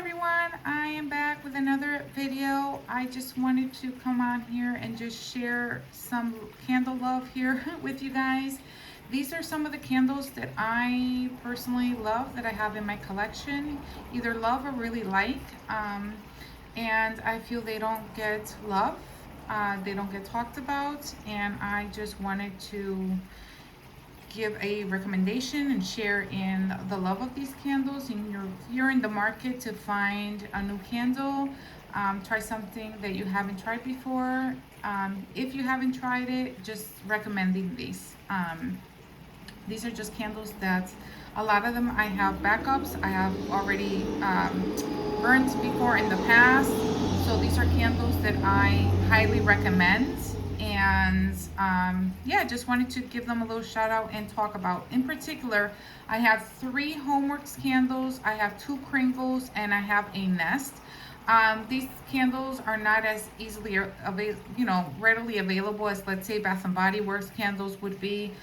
everyone, I am back with another video. I just wanted to come on here and just share some candle love here with you guys. These are some of the candles that I personally love, that I have in my collection, either love or really like, and I feel they don't get love, they don't get talked about, and I just wanted to give a recommendation and share in the love of these candles. And you're in the market to find a new candle, try something that you haven't tried before. If you haven't tried it, just recommending these. These are just candles that a lot of them I have backups. I have already burnt before in the past, so these are candles that I highly recommend. And yeah, just wanted to give them a little shout out and talk about. In particular, I have 3 Homeworks candles, I have 2 Kringles, and I have a Nest. These candles are not as easily readily available as, let's say, Bath and Body Works candles would be.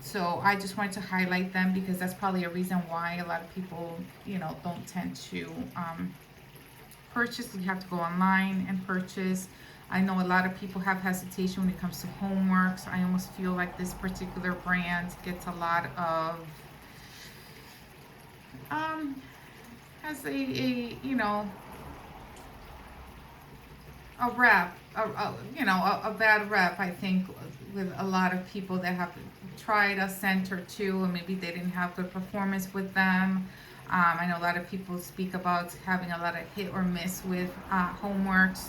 So I just wanted to highlight them because that's probably a reason why a lot of people, don't tend to purchase. You have to go online and purchase. I know a lot of people have hesitation when it comes to Homeworks. I almost feel like this particular brand gets a lot of has a rep, a bad rep, I think, with a lot of people that have tried a scent or two and maybe they didn't have good performance with them. I know a lot of people speak about having a lot of hit or miss with Homeworks.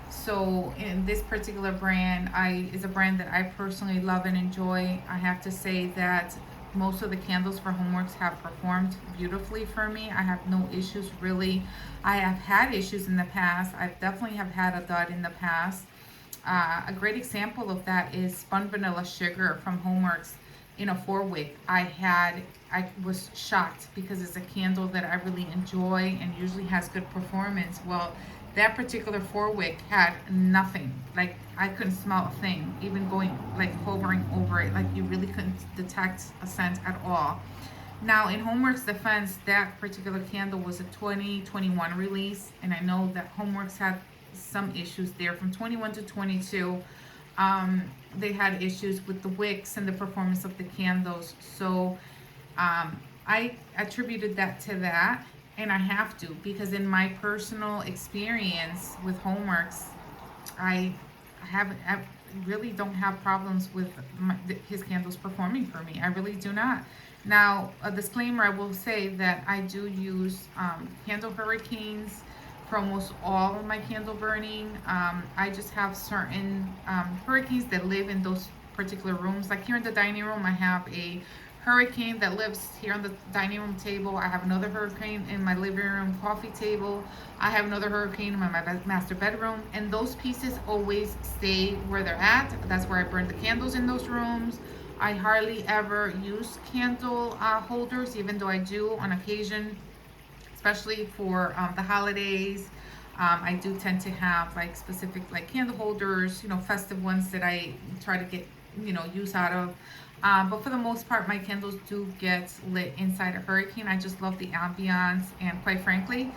So in this particular brand, is a brand that I personally love and enjoy. I have to say that most of the candles for Homeworks have performed beautifully for me. I have no issues really. I have had issues in the past. I definitely have had a dud in the past. A great example of that is Spun Vanilla Sugar from Homeworks in a 4-wick. I was shocked because it's a candle that I really enjoy and usually has good performance. Well, that particular 4-wick had nothing. Like, I couldn't smell a thing, even going, like, hovering over it. Like, you really couldn't detect a scent at all. Now, in Homeworks' defense, that particular candle was a 2021 release, and I know that Homeworks had some issues there from 21 to 22. They had issues with the wicks and the performance of the candles. So I attributed that to that. And I have to, because in my personal experience with Homeworks, I really don't have problems with his candles performing for me. I really do not. Now, a disclaimer, I will say that I do use candle hurricanes for almost all of my candle burning. I just have certain hurricanes that live in those particular rooms. Like here in the dining room, I have a hurricane that lives here on the dining room table. I have another hurricane in my living room coffee table. I have another hurricane in my master bedroom, and those pieces always stay where they're at. That's where I burn the candles, in those rooms. I hardly ever use candle holders, even though I do on occasion, especially for the holidays. I do tend to have like specific like candle holders, festive ones that I try to get use out of. But for the most part, my candles do get lit inside a hurricane. I just love the ambiance, and quite frankly,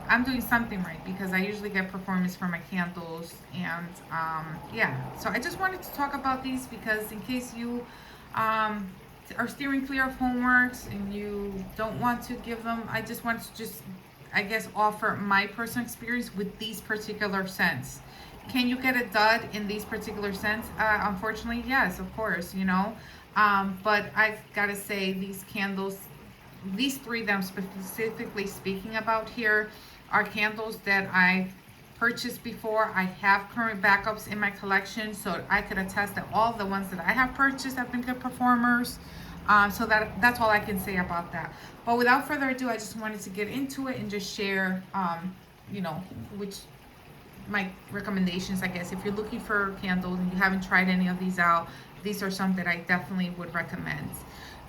I'm doing something right because I usually get performance for my candles. And yeah, so I just wanted to talk about these because in case you are steering clear of Homeworks and you don't want to give them, I just want to I guess, offer my personal experience with these particular scents. Can you get a dud in these particular scents? Unfortunately, yes, of course, but I've got to say these candles, these 3 that I'm specifically speaking about here, are candles that I've purchased before. I have current backups in my collection, so I could attest that all the ones that I have purchased have been good performers. So that's all I can say about that. But without further ado, I just wanted to get into it and just share, which my recommendations, I guess. If you're looking for candles and you haven't tried any of these out, these are some that I definitely would recommend.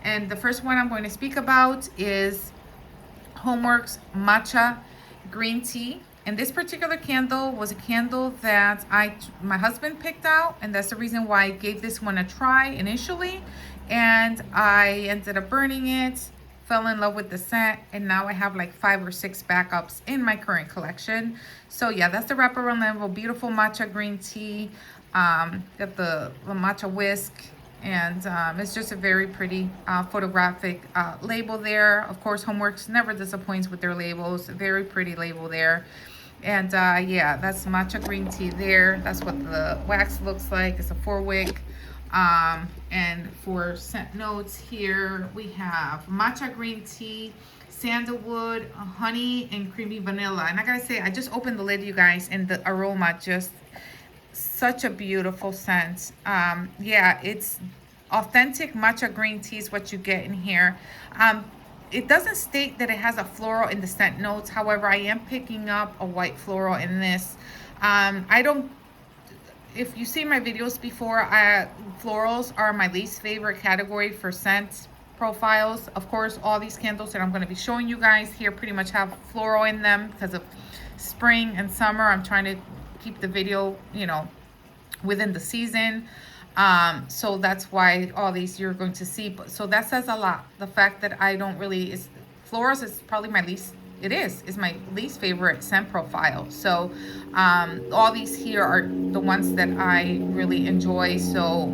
And the first one I'm going to speak about is Homeworks Matcha Green Tea. And this particular candle was a candle that my husband picked out, and that's the reason why I gave this one a try initially. And I ended up burning it fell in love with the scent, and now I have like 5 or 6 backups in my current collection. So yeah, that's the wraparound label. Beautiful matcha green tea. Got the matcha whisk, and it's just a very pretty photographic label there. Of course, Homeworks never disappoints with their labels. Very pretty label there. And yeah, that's matcha green tea there. That's what the wax looks like. It's a 4-wick. And for scent notes here, we have matcha green tea, sandalwood, honey, and creamy vanilla. And I gotta say, I just opened the lid, you guys, and the aroma just such a beautiful scent. Yeah, it's authentic matcha green tea is what you get in here. It doesn't state that it has a floral in the scent notes. However, I am picking up a white floral in this. I don't, if you've seen my videos before, florals are my least favorite category for scent profiles. Of course, all these candles that I'm going to be showing you guys here pretty much have floral in them because of spring and summer. I'm trying to keep the video, you know, within the season. So that's why all these you're going to see. But so that says a lot. The fact that I don't really, florals is probably my least, is my least favorite scent profile. So all these here are the ones that I really enjoy. So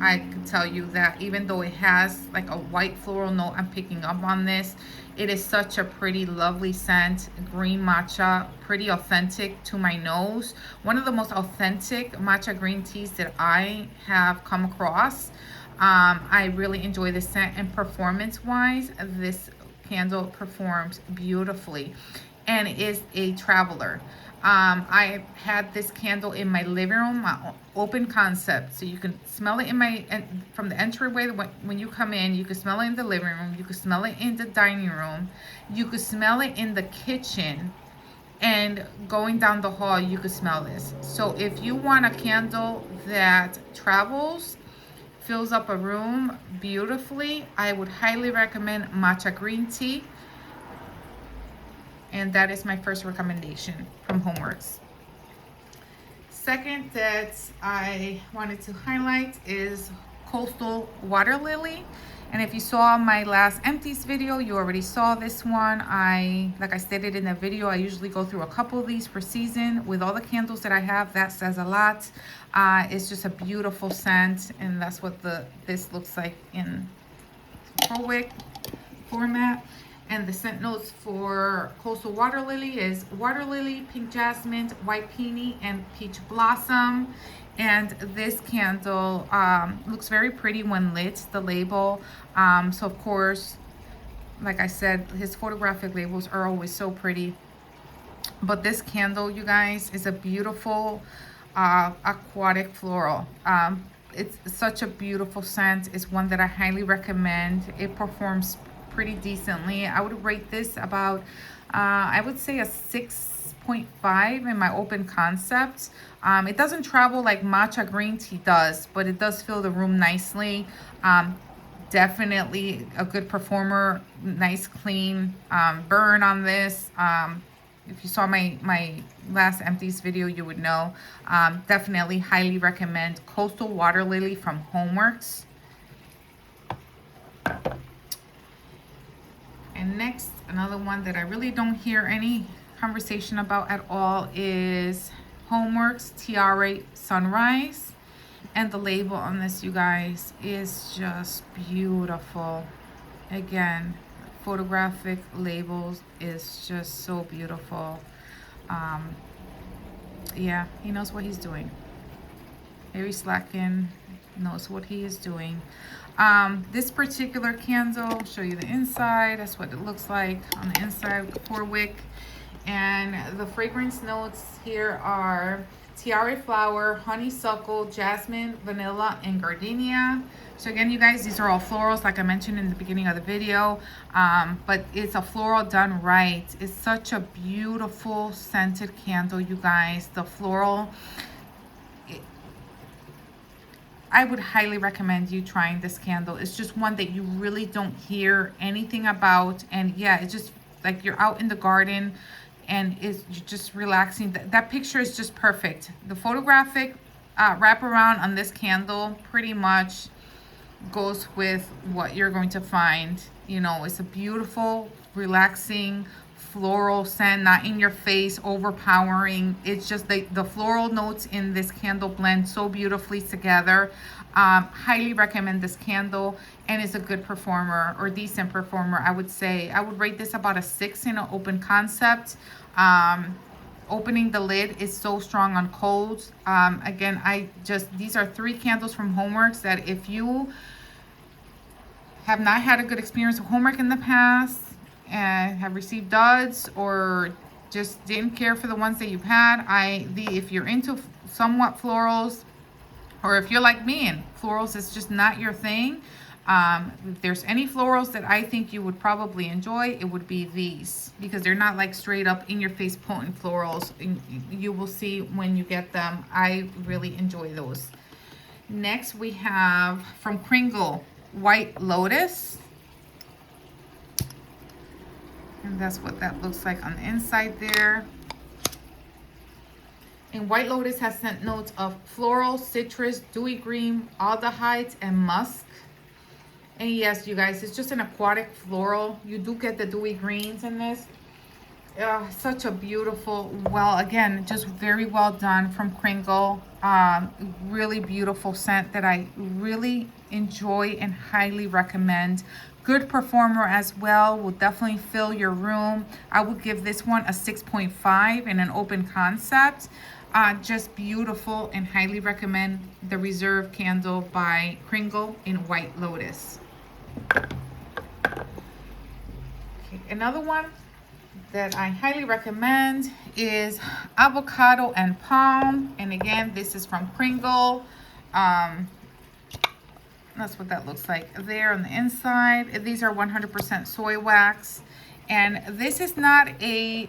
I can tell you that even though it has like a white floral note, I'm picking up on this. It is such a pretty, lovely scent. Green matcha, pretty authentic to my nose. One of the most authentic matcha green teas that I have come across. I really enjoy this scent, and performance-wise, this candle performs beautifully and is a traveler. I had this candle in my living room, my open concept, so you can smell it in my, from the entryway. When you come in, you can smell it in the living room, you can smell it in the dining room, you could smell it in the kitchen, and going down the hall you could smell this. So if you want a candle that travels, fills up a room beautifully, I would highly recommend matcha green tea. And that is my first recommendation from Homeworks. Second that I wanted to highlight is Coastal Water Lily. And if you saw my last empties video, you already saw this one. Like I stated in the video, I usually go through a couple of these per season. With all the candles that I have, that says a lot. It's just a beautiful scent, and that's what this looks like in 4-wick format. And the scent notes for Coastal Water Lily is water lily, pink jasmine, white peony, and peach blossom. And this candle looks very pretty when lit, the label. So of course, like I said, his photographic labels are always so pretty. But this candle, you guys, is a beautiful aquatic floral. It's such a beautiful scent. It's one that I highly recommend. It performs pretty decently. I would rate this about, I would say a 6.5 in my open concept. It doesn't travel like matcha green tea does, but it does fill the room nicely. Definitely a good performer, nice clean burn on this. If you saw my last empties video, you would know. Definitely highly recommend Coastal Water Lily from Homeworks. And next, another one that I really don't hear any conversation about at all is Homeworks Tiara Sunrise. And the label on this, you guys, is just beautiful. Again, photographic labels is just so beautiful. Yeah, he knows what he's doing. Harry Slacken knows what he is doing. This particular candle, I'll show you the inside. That's what it looks like on the inside with the 4-wick. And the fragrance notes here are tiara flower, honeysuckle, jasmine, vanilla, and gardenia. So again, you guys, these are all florals like I mentioned in the beginning of the video. But it's a floral done right. It's such a beautiful scented candle, you guys. The floral, I would highly recommend you trying this candle. It's just one that you really don't hear anything about. And yeah, it's just like you're out in the garden and it's just relaxing. That picture is just perfect. The photographic wraparound on this candle pretty much goes with what you're going to find You know, it's a beautiful, relaxing floral scent, not in your face, overpowering. It's just the floral notes in this candle blend so beautifully together. Highly recommend this candle, and it's a good performer or decent performer, I would say. I would rate this about a 6 in an open concept. Opening the lid is so strong on cold. Again, these are 3 candles from Homeworks that if you have not had a good experience with Homework in the past and have received duds or just didn't care for the ones that you've had, if you're into somewhat florals, or if you're like me and florals is just not your thing, if there's any florals that I think you would probably enjoy, it would be these, because they're not like straight up in your face potent florals. You will see when you get them. I really enjoy those. Next we have from Kringle, White Lotus. And that's what that looks like on the inside there. And White Lotus has scent notes of floral, citrus, dewy green, aldehydes, and musk. And yes, you guys, it's just an aquatic floral. You do get the dewy greens in this. Such a beautiful, well, again, just very well done from Kringle. Really beautiful scent that I really enjoy and highly recommend. Good performer as well, will definitely fill your room. I would give this one a 6.5 in an open concept. Just beautiful, and highly recommend the Reserve candle by Kringle in White Lotus. Okay, another one that I highly recommend is Avocado and Palm. And again, this is from Kringle. That's what that looks like there on the inside. These are 100% soy wax. And this is not a,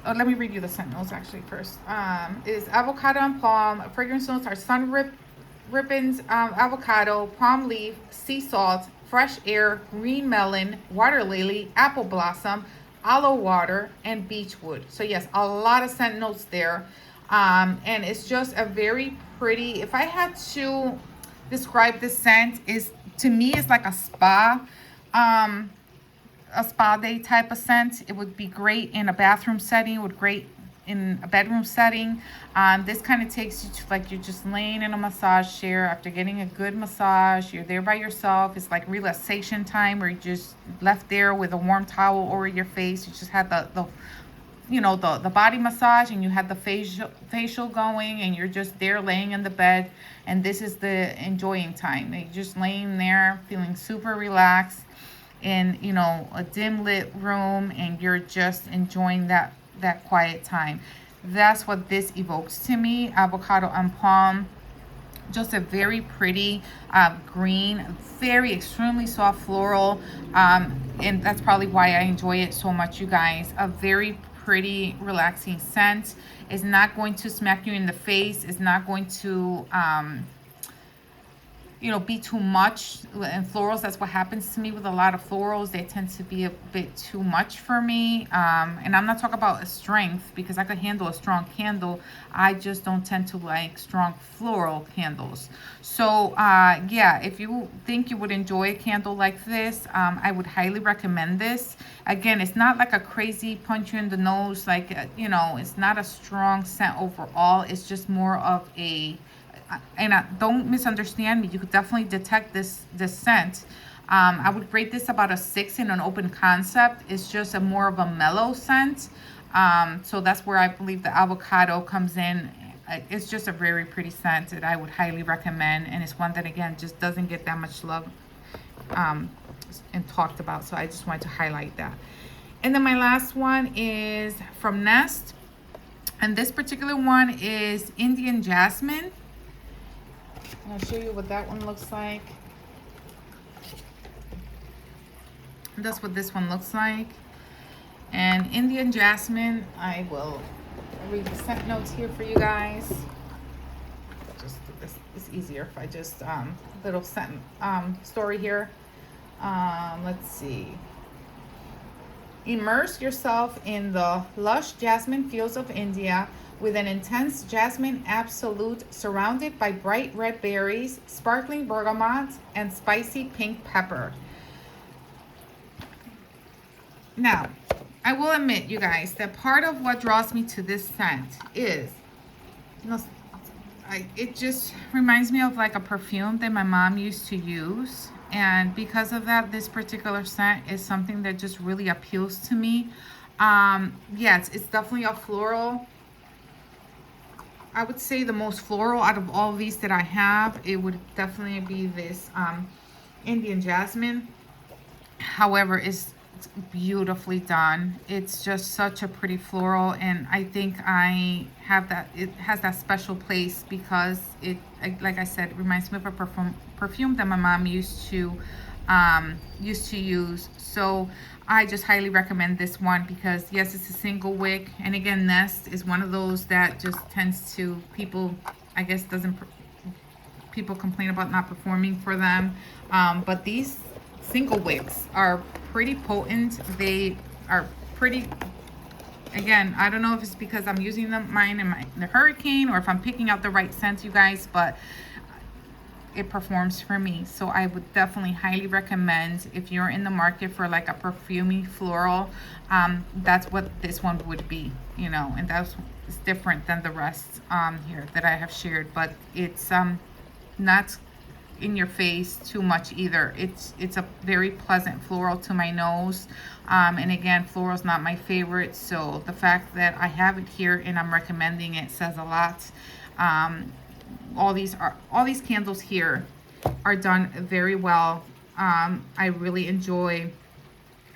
let me read you the scent notes actually first. Is Avocado and Palm. Fragrance notes are sun ribbons, avocado, palm leaf, sea salt, fresh air, green melon, water lily, apple blossom, aloe water, and beechwood. So yes, a lot of scent notes there. And it's just a very pretty, if I had to describe this scent, to me it's like a spa day type of scent. It would be great in a bathroom setting, it would great in a bedroom setting. This kind of takes you to like you're just laying in a massage chair after getting a good massage. You're there by yourself. It's like relaxation time where you just left there with a warm towel over your face. You just had the body massage, and you had the facial going, and you're just there laying in the bed, and this is the enjoying time. You're just laying there feeling super relaxed in a dim lit room, and you're just enjoying that quiet time. That's what this evokes to me. Avocado and Palm, just a very pretty green, very extremely soft floral, and that's probably why I enjoy it so much, you guys. A very pretty, relaxing scent. Is not going to smack you in the face. It's not going to be too much. And florals, that's what happens to me with a lot of florals. They tend to be a bit too much for me. And I'm not talking about a strength, because I could handle a strong candle. I just don't tend to like strong floral candles. So yeah, if you think you would enjoy a candle like this, I would highly recommend this. Again, it's not like a crazy punch you in the nose, like it's not a strong scent overall. It's just more of a, and don't misunderstand me, you could definitely detect this scent. I would rate this about a 6 in an open concept. It's just a more of a mellow scent. So that's where I believe the avocado comes in. It's just a very pretty scent that I would highly recommend, and it's one that again just doesn't get that much love and talked about. So I just wanted to highlight that. And then my last one is from Nest, and this particular one is Indian Jasmine. I'll show you what that one looks like. That's what this one looks like. And Indian Jasmine, I will read the scent notes here for you guys. Just this is easier if I just little scent story here. Let's see. Immerse yourself in the lush jasmine fields of India with an intense jasmine absolute surrounded by bright red berries, sparkling bergamot, and spicy pink pepper. Now, I will admit, you guys, that part of what draws me to this scent is, you know, it just reminds me of like a perfume that my mom used to use. And because of that, this particular scent is something that just really appeals to me. Yes, it's definitely a floral. I would say the most floral out of all of these that I have, it would definitely be this Indian jasmine. However, it's beautifully done. It's just such a pretty floral, and I think I have that. It has that special place because like I said, it reminds me of a perfume that my mom used to use. So I just highly recommend this one because yes, it's a single wick, and again, Nest is one of those that just tends to people. I guess doesn't people complain about not performing for them, but these single wicks are pretty potent. They are pretty, again, I don't know if it's because I'm using mine in the Hurricane or if I'm picking out the right scents, you guys, but it performs for me. So I would definitely highly recommend if you're in the market for like a perfumey floral, that's what this one would be, you know, and that's it's different than the rest here that I have shared, but it's not in your face too much either. It's a very pleasant floral to my nose, and again, floral's not my favorite, so the fact that I have it here and I'm recommending it says a lot. All these candles here are done very well. I really enjoy,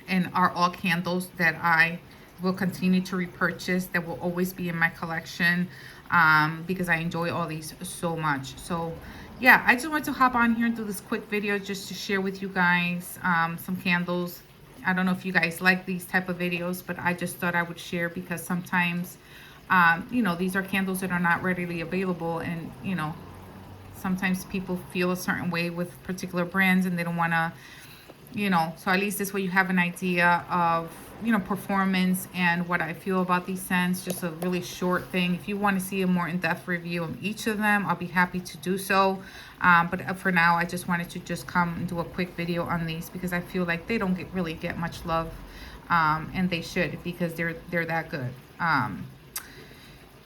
and are all candles that I will continue to repurchase, that will always be in my collection, because I enjoy all these so much. So yeah, I just wanted to hop on here and do this quick video just to share with you guys some candles. I don't know if you guys like these type of videos, but I just thought I would share because sometimes you know, these are candles that are not readily available, and you know, sometimes people feel a certain way with particular brands and they don't want to, you know, so at least this way you have an idea of, you know, performance and what I feel about these scents. Just a really short thing. If you want to see a more in-depth review of each of them, I'll be happy to do so, but for now I just wanted to just come and do a quick video on these because I feel like they don't really get much love, and they should, because they're that good.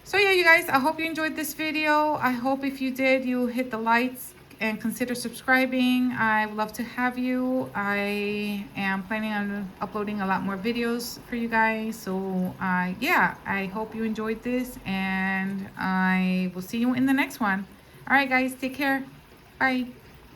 So yeah, you guys, I hope you enjoyed this video. I hope if you did, you hit the likes and consider subscribing. I would love to have you. I am planning on uploading a lot more videos for you guys. So yeah, I hope you enjoyed this, and I will see you in the next one. All right, guys, take care. Bye.